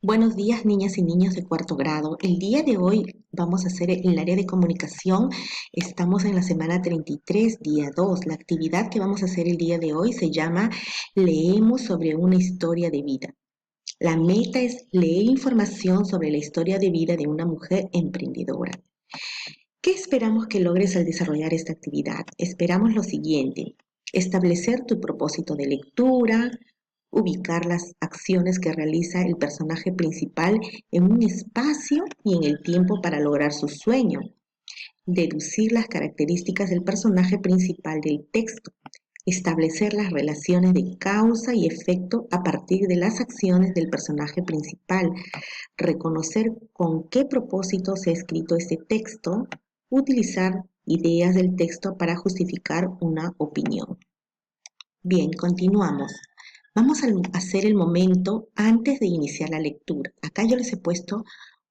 Buenos días, niñas y niños de cuarto grado. El día de hoy vamos a hacer el área de comunicación. Estamos en la semana 33, día 2. La actividad que vamos a hacer el día de hoy se llama Leemos sobre una historia de vida. La meta es leer información sobre la historia de vida de una mujer emprendedora. ¿Qué esperamos que logres al desarrollar esta actividad? Esperamos lo siguiente: establecer tu propósito de lectura, ubicar las acciones que realiza el personaje principal en un espacio y en el tiempo para lograr su sueño, deducir las características del personaje principal del texto, establecer las relaciones de causa y efecto a partir de las acciones del personaje principal, reconocer con qué propósito se ha escrito este texto, utilizar ideas del texto para justificar una opinión. Bien, continuamos. Vamos a hacer el momento antes de iniciar la lectura. Acá yo les he puesto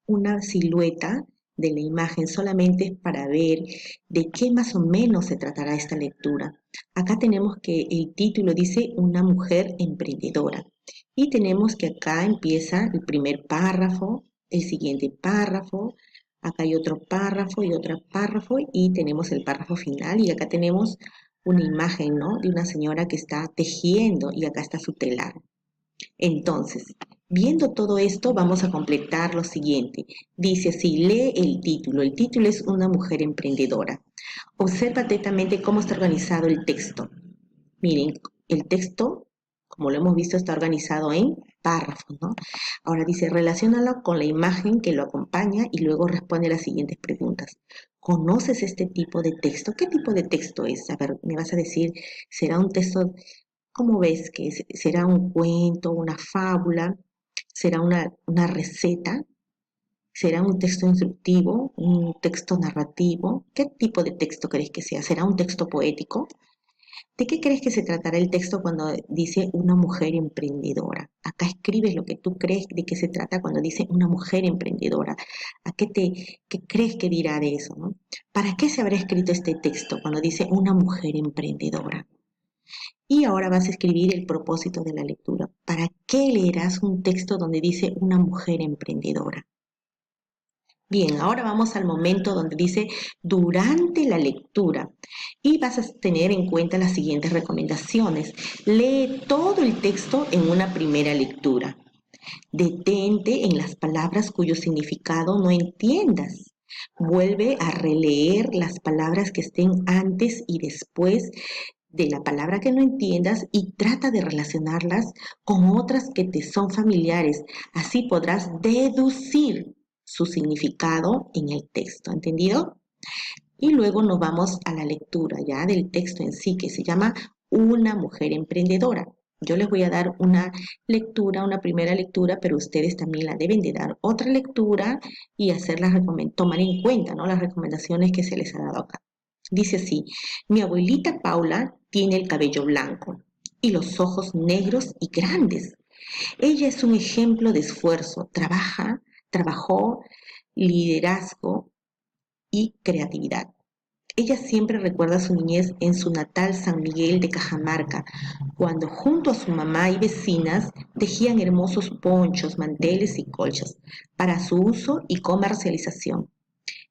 una silueta de la imagen solamente para ver de qué más o menos se tratará esta lectura. Acá tenemos que el título dice Una mujer emprendedora. Y tenemos que acá empieza el primer párrafo, el siguiente párrafo, acá hay otro párrafo y otro párrafo y tenemos el párrafo final y acá tenemos una imagen, ¿no? De una señora que está tejiendo y acá está su telar. Entonces, viendo todo esto, vamos a completar lo siguiente. Dice así, lee el título. El título es Una mujer emprendedora. Observa atentamente cómo está organizado el texto. Miren, el texto, como lo hemos visto, está organizado en párrafos, ¿no? Ahora dice, relaciónalo con la imagen que lo acompaña y luego responde las siguientes preguntas. ¿Conoces este tipo de texto? ¿Qué tipo de texto es? A ver, me vas a decir, ¿será un texto, cómo ves que será un cuento, una fábula? ¿Será una receta? ¿Será un texto instructivo? ¿Un texto narrativo? ¿Qué tipo de texto crees que sea? ¿Será un texto poético? ¿De qué crees que se tratará el texto cuando dice una mujer emprendedora? Acá escribes lo que tú crees de qué se trata cuando dice una mujer emprendedora. ¿Qué crees que dirá de eso, no? ¿Para qué se habrá escrito este texto cuando dice una mujer emprendedora? Y ahora vas a escribir el propósito de la lectura. ¿Para qué leerás un texto donde dice una mujer emprendedora? Bien, ahora vamos al momento donde dice durante la lectura y vas a tener en cuenta las siguientes recomendaciones. Lee todo el texto en una primera lectura. Detente en las palabras cuyo significado no entiendas. Vuelve a releer las palabras que estén antes y después de la palabra que no entiendas y trata de relacionarlas con otras que te son familiares. Así podrás deducir su significado en el texto, ¿entendido? Y luego nos vamos a la lectura ya del texto en sí, que se llama Una mujer emprendedora. Yo les voy a dar una lectura, una primera lectura, pero ustedes también la deben de dar otra lectura y tomar en cuenta, ¿no?, las recomendaciones que se les ha dado acá. Dice así, mi abuelita Paula tiene el cabello blanco y los ojos negros y grandes. Ella es un ejemplo de esfuerzo, trabajó, liderazgo y creatividad. Ella siempre recuerda su niñez en su natal San Miguel de Cajamarca, cuando junto a su mamá y vecinas tejían hermosos ponchos, manteles y colchas para su uso y comercialización.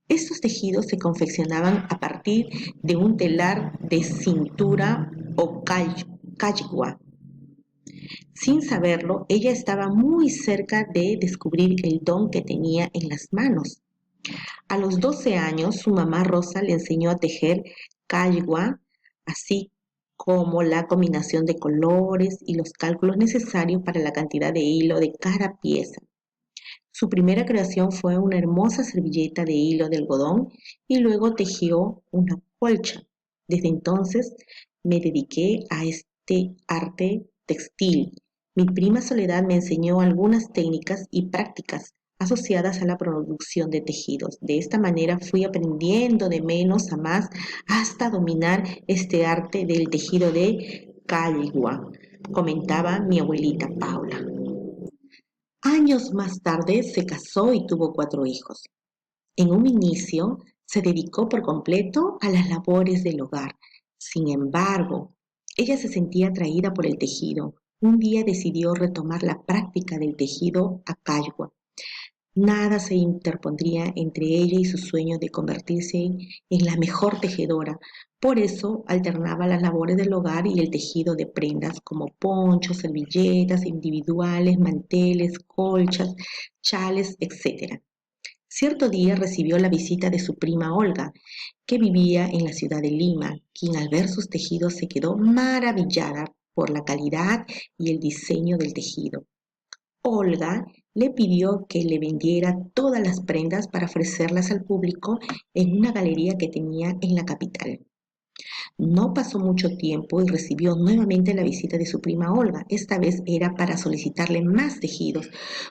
Estos tejidos se confeccionaban a partir de un telar de cintura o caygua. Sin saberlo, ella estaba muy cerca de descubrir el don que tenía en las manos. A los 12 años, su mamá Rosa le enseñó a tejer caygua, así como la combinación de colores y los cálculos necesarios para la cantidad de hilo de cada pieza. Su primera creación fue una hermosa servilleta de hilo de algodón y luego tejió una colcha. Desde entonces me dediqué a este arte textil. Mi prima Soledad me enseñó algunas técnicas y prácticas asociadas a la producción de tejidos. De esta manera fui aprendiendo de menos a más hasta dominar este arte del tejido de caligua, comentaba mi abuelita Paula. Años más tarde se casó y tuvo 4 hijos. En un inicio se dedicó por completo a las labores del hogar. Sin embargo, ella se sentía atraída por el tejido, un día decidió retomar la práctica del tejido a Cayua. Nada se interpondría entre ella y su sueño de convertirse en la mejor tejedora. Por eso alternaba las labores del hogar y el tejido de prendas como ponchos, servilletas individuales, manteles, colchas, chales, etc. Cierto día recibió la visita de su prima Olga, que vivía en la ciudad de Lima, quien al ver sus tejidos se quedó maravillada por la calidad y el diseño del tejido. Olga le pidió que le vendiera todas las prendas para ofrecerlas al público en una galería que tenía en la capital. No pasó mucho tiempo y recibió nuevamente la visita de su prima Olga. Esta vez era para solicitarle más tejidos,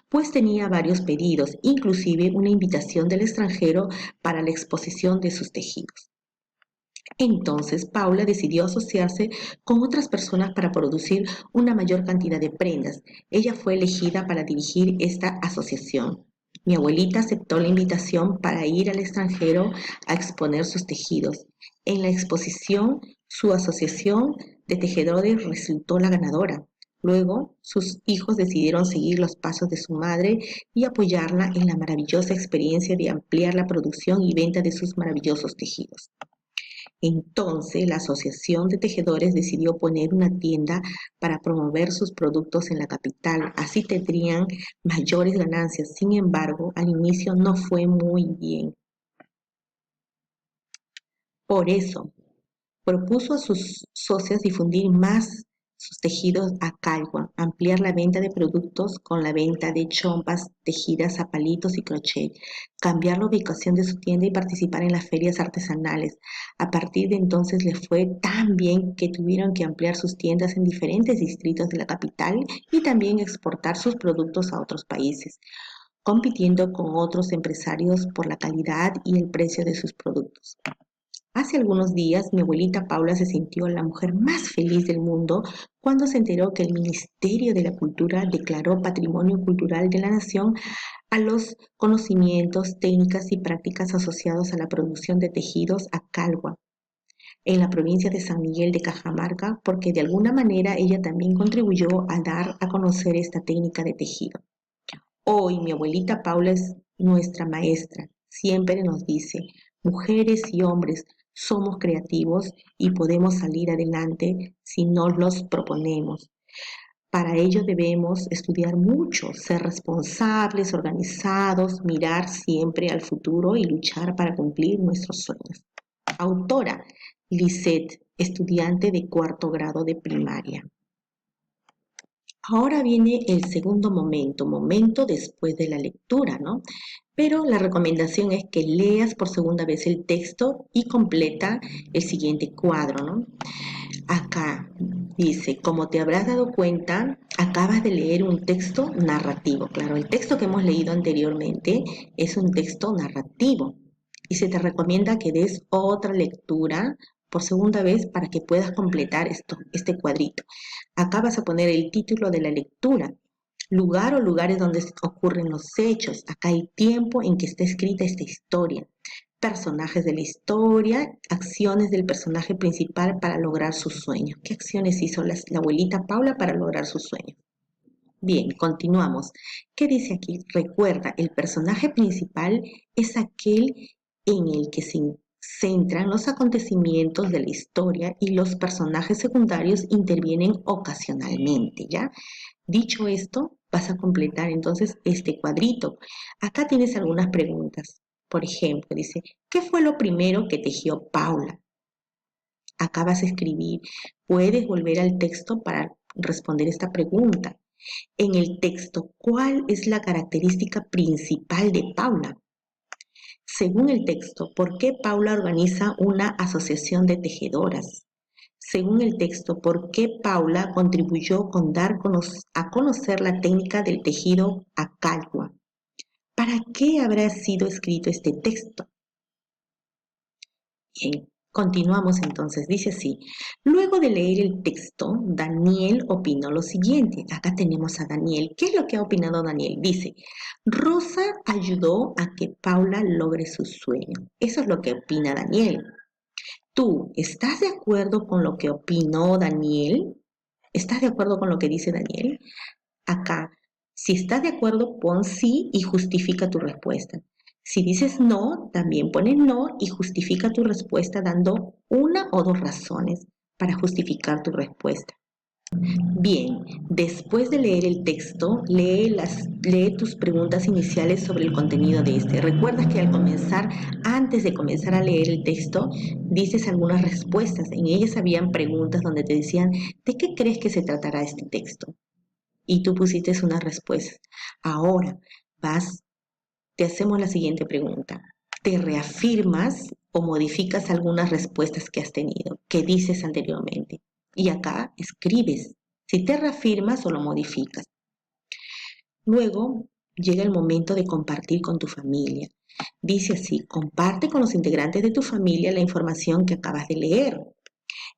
pues tenía varios pedidos, inclusive una invitación del extranjero para la exposición de sus tejidos. Entonces Paula decidió asociarse con otras personas para producir una mayor cantidad de prendas. Ella fue elegida para dirigir esta asociación. Mi abuelita aceptó la invitación para ir al extranjero a exponer sus tejidos. En la exposición, su asociación de tejedores resultó la ganadora. Luego, sus hijos decidieron seguir los pasos de su madre y apoyarla en la maravillosa experiencia de ampliar la producción y venta de sus maravillosos tejidos. Entonces, la Asociación de Tejedores decidió poner una tienda para promover sus productos en la capital. Así tendrían mayores ganancias. Sin embargo, al inicio no fue muy bien. Por eso, propuso a sus socios difundir más sus tejidos a Calwa, ampliar la venta de productos con la venta de chompas tejidas a palitos y crochet, cambiar la ubicación de su tienda y participar en las ferias artesanales. A partir de entonces les fue tan bien que tuvieron que ampliar sus tiendas en diferentes distritos de la capital y también exportar sus productos a otros países, compitiendo con otros empresarios por la calidad y el precio de sus productos. Hace algunos días mi abuelita Paula se sintió la mujer más feliz del mundo cuando se enteró que el Ministerio de la Cultura declaró Patrimonio Cultural de la Nación a los conocimientos, técnicas y prácticas asociados a la producción de tejidos a Calwa, en la provincia de San Miguel de Cajamarca, porque de alguna manera ella también contribuyó a dar a conocer esta técnica de tejido. Hoy mi abuelita Paula es nuestra maestra. Siempre nos dice, mujeres y hombres, somos creativos y podemos salir adelante si nos los proponemos. Para ello debemos estudiar mucho, ser responsables, organizados, mirar siempre al futuro y luchar para cumplir nuestros sueños. Autora, Lisette, estudiante de 4º grado de primaria. Ahora viene el segundo momento después de la lectura, ¿no? Pero la recomendación es que leas por segunda vez el texto y completa el siguiente cuadro, ¿no? Acá dice, como te habrás dado cuenta, acabas de leer un texto narrativo. Claro, el texto que hemos leído anteriormente es un texto narrativo y se te recomienda que des otra lectura por segunda vez para que puedas completar este cuadrito. Acá vas a poner el título de la lectura, lugar o lugares donde ocurren los hechos. Acá el tiempo en que está escrita esta historia, personajes de la historia, acciones del personaje principal para lograr su sueño. ¿Qué acciones hizo la abuelita Paula para lograr su sueño? Bien, continuamos. ¿Qué dice aquí? Recuerda, el personaje principal es aquel en el que se centran los acontecimientos de la historia y los personajes secundarios intervienen ocasionalmente, ¿ya? Dicho esto, vas a completar entonces este cuadrito. Acá tienes algunas preguntas. Por ejemplo, dice, ¿qué fue lo primero que tejió Paula? Acá vas a escribir, puedes volver al texto para responder esta pregunta. En el texto, ¿cuál es la característica principal de Paula? Según el texto, ¿por qué Paula organiza una asociación de tejedoras? Según el texto, ¿por qué Paula contribuyó con dar a conocer la técnica del tejido a Calwa? ¿Para qué habrá sido escrito este texto? Bien, continuamos entonces. Dice así, luego de leer el texto, Daniel opinó lo siguiente. Acá tenemos a Daniel. ¿Qué es lo que ha opinado Daniel? Dice, Rosa ayudó a que Paula logre su sueño. Eso es lo que opina Daniel. ¿Tú estás de acuerdo con lo que opinó Daniel? ¿Estás de acuerdo con lo que dice Daniel? Acá, si estás de acuerdo, pon sí y justifica tu respuesta. Si dices no, también pones no y justifica tu respuesta dando una o dos razones para justificar tu respuesta. Bien, después de leer el texto, lee tus preguntas iniciales sobre el contenido de este. Recuerdas que al comenzar, antes de comenzar a leer el texto, dices algunas respuestas. En ellas habían preguntas donde te decían, ¿de qué crees que se tratará este texto? Y tú pusiste una respuesta. Ahora te hacemos la siguiente pregunta. ¿Te reafirmas o modificas algunas respuestas que has tenido, que dices anteriormente? Y acá escribes si te reafirmas o lo modificas. Luego llega el momento de compartir con tu familia. Dice así, comparte con los integrantes de tu familia la información que acabas de leer.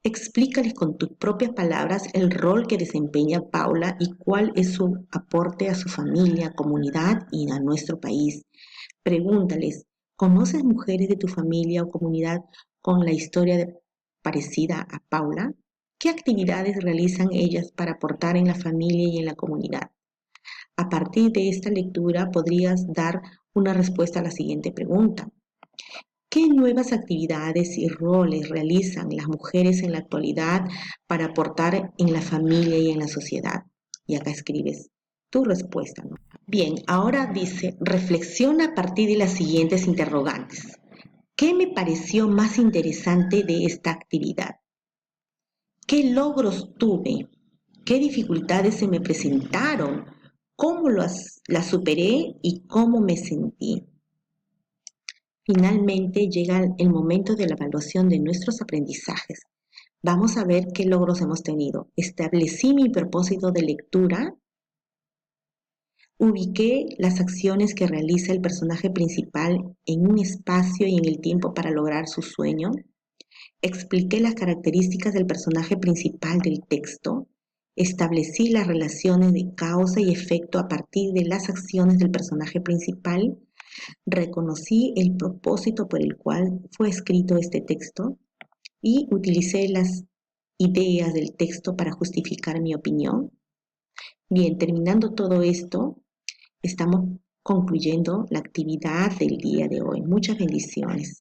Explícales con tus propias palabras el rol que desempeña Paula y cuál es su aporte a su familia, comunidad y a nuestro país. Pregúntales, ¿conoces mujeres de tu familia o comunidad con la historia parecida a Paula? ¿Qué actividades realizan ellas para aportar en la familia y en la comunidad? A partir de esta lectura podrías dar una respuesta a la siguiente pregunta. ¿Qué nuevas actividades y roles realizan las mujeres en la actualidad para aportar en la familia y en la sociedad? Y acá escribes tu respuesta, ¿no? Bien, ahora dice, reflexiona a partir de las siguientes interrogantes. ¿Qué me pareció más interesante de esta actividad? ¿Qué logros tuve? ¿Qué dificultades se me presentaron? ¿Cómo las superé y cómo me sentí? Finalmente llega el momento de la evaluación de nuestros aprendizajes. Vamos a ver qué logros hemos tenido. Establecí mi propósito de lectura. Ubiqué las acciones que realiza el personaje principal en un espacio y en el tiempo para lograr su sueño. Expliqué las características del personaje principal del texto. Establecí las relaciones de causa y efecto a partir de las acciones del personaje principal. Reconocí el propósito por el cual fue escrito este texto y utilicé las ideas del texto para justificar mi opinión. Bien, terminando todo esto, estamos concluyendo la actividad del día de hoy. Muchas bendiciones.